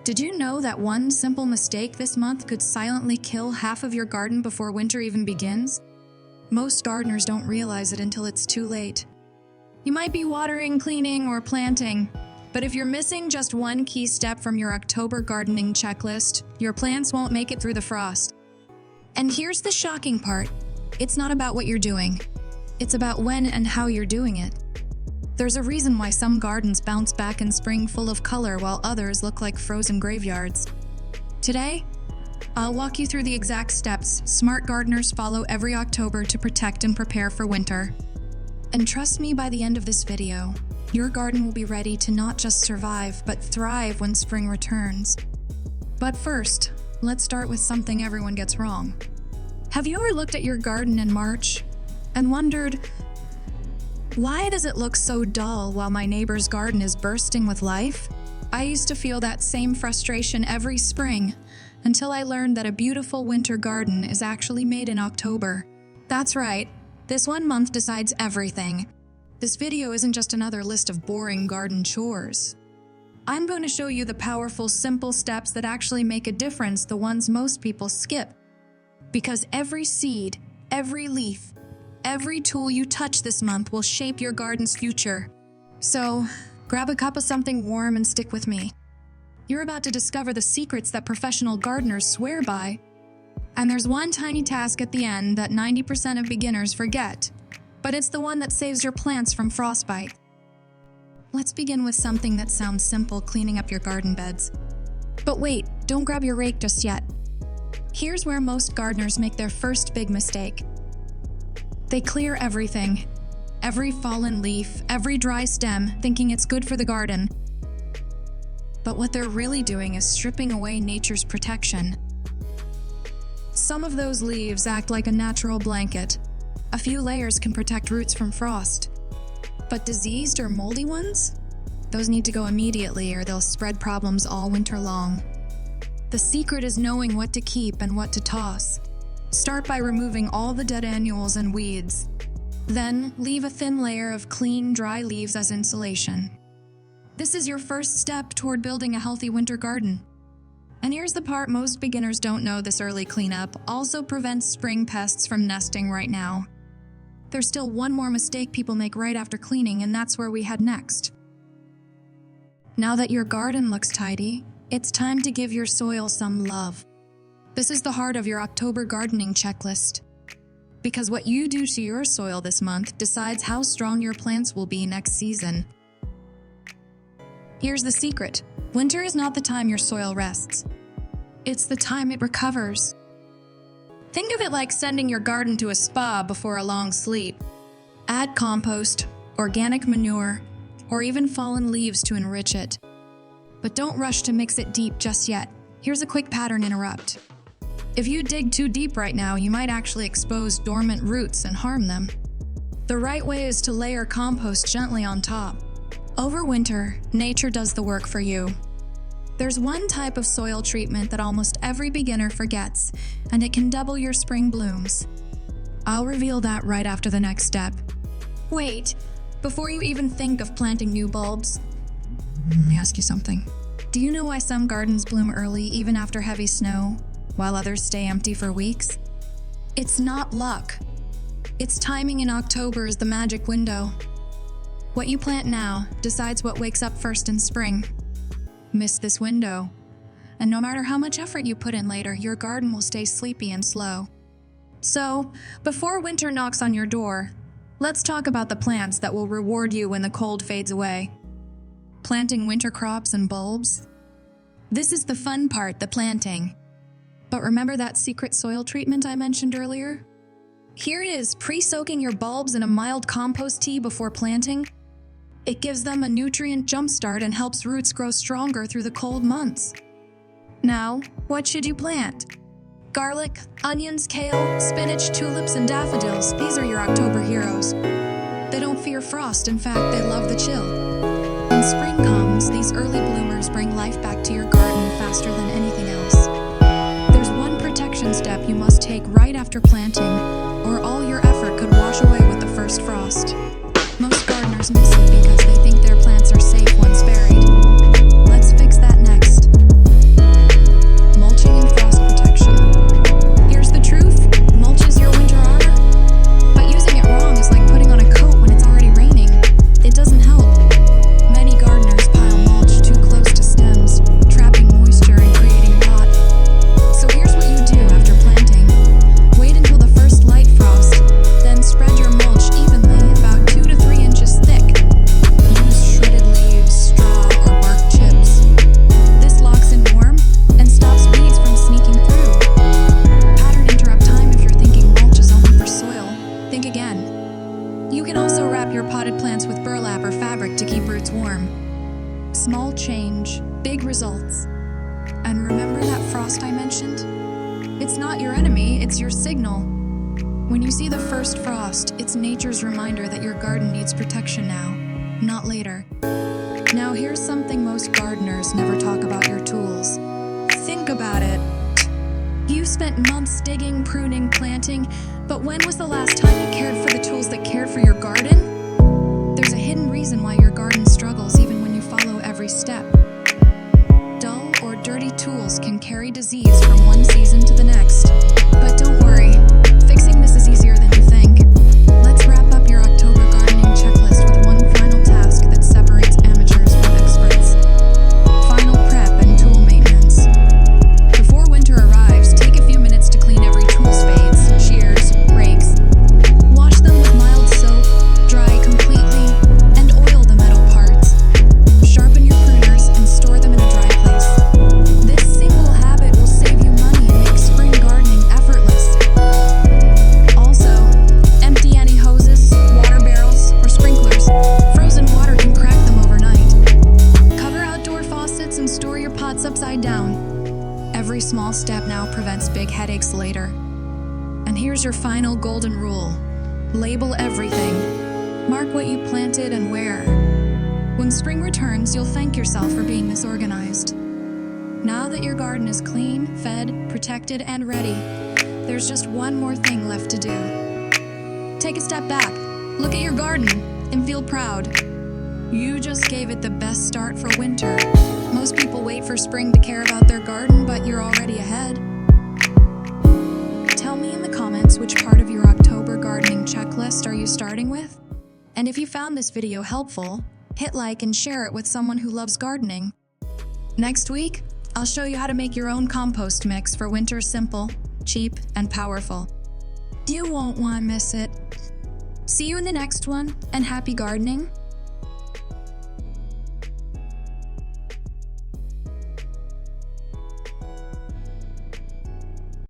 Did you know that one simple mistake this month could silently kill half of your garden before winter even begins? Most gardeners don't realize it until it's too late. You might be watering, cleaning, or planting, but if you're missing just one key step from your October gardening checklist, your plants won't make it through the frost. And here's the shocking part. It's not about what you're doing. It's about when and how you're doing it. There's a reason why some gardens bounce back in spring full of color while others look like frozen graveyards. Today, I'll walk you through the exact steps smart gardeners follow every October to protect and prepare for winter. And trust me, by the end of this video, your garden will be ready to not just survive, but thrive when spring returns. But first, let's start with something everyone gets wrong. Have you ever looked at your garden in March and wondered, why does it look so dull while my neighbor's garden is bursting with life? I used to feel that same frustration every spring until I learned that a beautiful winter garden is actually made in October. That's right, this one month decides everything. This video isn't just another list of boring garden chores. I'm going to show you the powerful, simple steps that actually make a difference, the ones most people skip. Because every seed, every leaf, every tool you touch this month will shape your garden's future. So, grab a cup of something warm and stick with me. You're about to discover the secrets that professional gardeners swear by. And there's one tiny task at the end that 90% of beginners forget, but it's the one that saves your plants from frostbite. Let's begin with something that sounds simple, cleaning up your garden beds. But wait, don't grab your rake just yet. Here's where most gardeners make their first big mistake. They clear everything, every fallen leaf, every dry stem, thinking it's good for the garden. But what they're really doing is stripping away nature's protection. Some of those leaves act like a natural blanket. A few layers can protect roots from frost. But diseased or moldy ones? Those need to go immediately or they'll spread problems all winter long. The secret is knowing what to keep and what to toss. Start by removing all the dead annuals and weeds. Then, leave a thin layer of clean, dry leaves as insulation. This is your first step toward building a healthy winter garden. And here's the part most beginners don't know: this early cleanup also prevents spring pests from nesting right now. There's still one more mistake people make right after cleaning, and that's where we head next. Now that your garden looks tidy, it's time to give your soil some love. This is the heart of your October gardening checklist. Because what you do to your soil this month decides how strong your plants will be next season. Here's the secret. Winter is not the time your soil rests. It's the time it recovers. Think of it like sending your garden to a spa before a long sleep. Add compost, organic manure, or even fallen leaves to enrich it. But don't rush to mix it deep just yet. Here's a quick pattern interrupt. If you dig too deep right now, you might actually expose dormant roots and harm them. The right way is to layer compost gently on top. Over winter, nature does the work for you. There's one type of soil treatment that almost every beginner forgets, and it can double your spring blooms. I'll reveal that right after the next step. Wait, before you even think of planting new bulbs, let me ask you something. Do you know why some gardens bloom early even after heavy snow, while others stay empty for weeks? It's not luck. Its timing in October is the magic window. What you plant now decides what wakes up first in spring. Miss this window, and no matter how much effort you put in later, your garden will stay sleepy and slow. So, before winter knocks on your door, let's talk about the plants that will reward you when the cold fades away. Planting winter crops and bulbs? This is the fun part, the planting. But remember that secret soil treatment I mentioned earlier? Here it is, pre-soaking your bulbs in a mild compost tea before planting. It gives them a nutrient jumpstart and helps roots grow stronger through the cold months. Now, what should you plant? Garlic, onions, kale, spinach, tulips, and daffodils. These are your October heroes. They don't fear frost, in fact, they love the chill. When spring comes, these early bloomers bring life back to your garden faster than anything else. There's one protection step you must take right after planting, or all your effort could wash away with the first frost. Most gardeners miss it because they think their plants are safe once buried. Let's fix that next. And remember that frost I mentioned? It's not your enemy, it's your signal. When you see the first frost, it's nature's reminder that your garden needs protection now, not later. Now here's something most gardeners never talk about: your tools. Think about it. You spent months digging, pruning, planting, but when was the last time you cared for the tools that cared for your garden? There's a hidden reason why your garden struggles even when you follow every step. Dull or dirty tools can carry disease from one season to the next. But don't worry, fixing this is easier than you think. Let's wrap up your October gardening checklist with one final task that separates amateurs from experts. Final prep and tool maintenance. Before winter arrives, take a few minutes to clean every tool: spades, shears, rakes. Wash them with mild soap, dry completely, and oil the metal parts. Sharpen your pruners and store them in a dry place. This single habit will save you money and make spring gardening effortless. Also, empty any hoses, water barrels, or sprinklers. Frozen water can crack them overnight. Cover outdoor faucets and store your pots upside down. Every small step now prevents big headaches later. And here's your final golden rule: label everything. Mark what you planted and where. When spring returns, you'll thank yourself for being this organized. Now that your garden is clean, fed, protected, and ready, there's just one more thing left to do. Take a step back, look at your garden, and feel proud. You just gave it the best start for winter. Most people wait for spring to care about their garden, but you're already ahead. Tell me in the comments which part of your October gardening checklist are you starting with? And if you found this video helpful, hit like and share it with someone who loves gardening. Next week, I'll show you how to make your own compost mix for winter: simple, cheap, and powerful. You won't want to miss it. See you in the next one, and happy gardening!